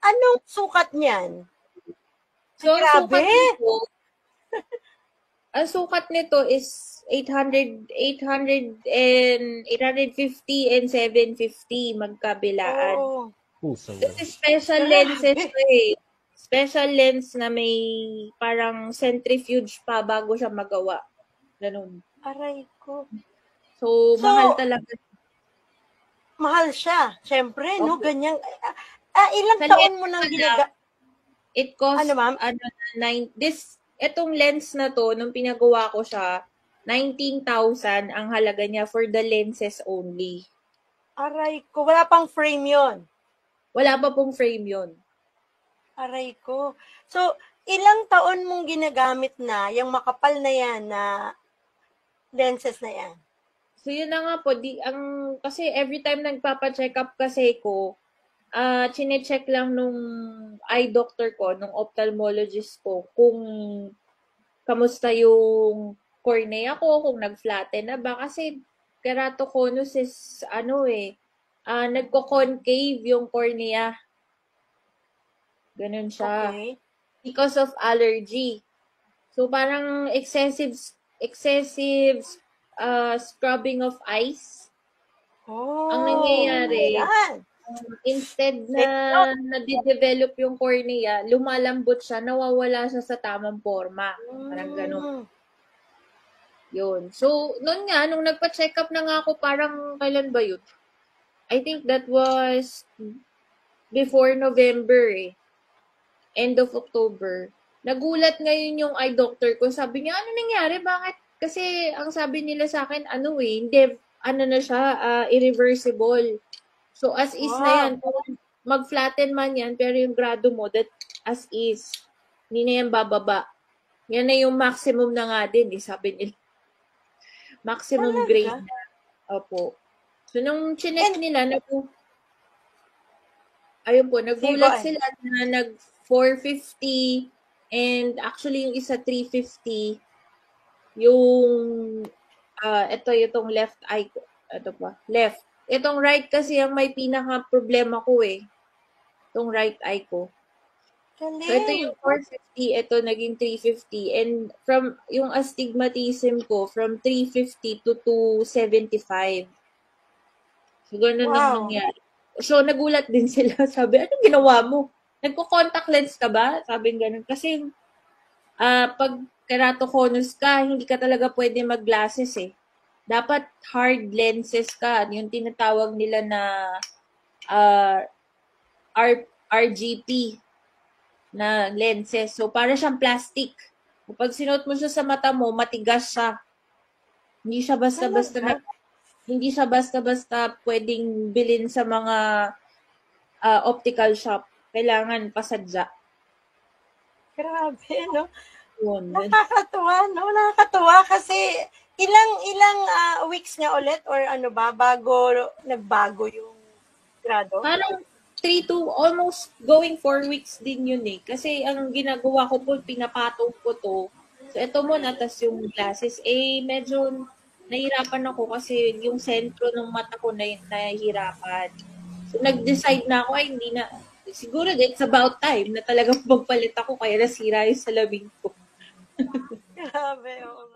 Anong sukat niyan? So, Grabe! ang sukat nito is 850 and 750 magkabilaan. Oo. Kasi special lenses Grabe. to eh. Special lens na may parang centrifuge pa bago siya magawa. Ganun. Aray ko. So, mahal So, talaga. mahal siya. Siyempre, no? Opo. Ganyan. Ilang Sa taon lens mo nang pala, it Ano, cost, ma'am? etong lens na to, nung pinagawa ko siya, 19,000 ang halaga niya for the lenses only. Aray ko. Wala pang frame yon. Wala pa pong frame yon. Aray ko. So, ilang taon mong ginagamit na yung makapal na yan na lenses na yan? So, yun na nga po. Kasi every time nagpapa-check up kasi ko, chine-check lang nung eye doctor ko, nung ophthalmologist ko, kung kamusta yung cornea ko, kung nag-flatten na ba. Kasi keratoconus is, nagko-concave yung cornea. Ganun siya. Okay. Because of allergy. So, parang excessive scrubbing of eyes. Ang nangyayari, Ayan. instead na nade-develop yung cornea, lumalambot siya, nawawala siya sa tamang forma. Parang ganun. Yun. So, noon nga, nung nagpa-check up na nga ako, parang kailan ba yun? I think that was before November eh. End of October. Nagulat ngayon yung eye doctor ko. Sabi niya, ano nangyari? Bakit? Kasi ang sabi nila sa akin, na siya, irreversible. So, as is na yan. Kung mag-flatten man yan, pero yung grado mo, that as is. Hindi na yan bababa. Yan na yung maximum na nga din, sabi nila. Maximum grade na. Opo. So, nung chinek nila, nagulat sila na 450 and actually yung isa 350 yung itong left eye ko. Ito pa, left. Itong right kasi ang may pinaka problema ko eh. Itong right eye ko. So ito yung 450, ito naging 350 and from yung astigmatism ko from 350 to 275. So ganun ang nangyari. So nagulat din sila. Sabi, anong ginawa mo? Nagko-contact lens ka ba? Sabi ganun. Kasi pag keratoconus ka, hindi ka talaga pwede mag-glasses eh. Dapat hard lenses ka. Yung tinatawag nila na RGP na lenses. So, para siyang plastic. Kapag sinuot mo siya sa mata mo, matigas siya. Hindi siya basta-basta pwedeng bilhin sa mga optical shop. Kailangan pasadya. Grabe, no? Yun. Nakakatuwa, no? Nakakatuwa kasi ilang weeks nga ulit or ano ba bago nagbago yung grado? Parang 3 to almost going 4 weeks din yun eh. Kasi ang ginagawa ko po, pinapatong ko to. So, ito muna, tas yung glasses. Medyo nahirapan ako kasi yung sentro ng mata ko nahihirapan. So, nag-decide na ako, hindi na. Siguro it's about time na talagang magpalit ako kaya nasira yung salamin ko. Grabe, oo.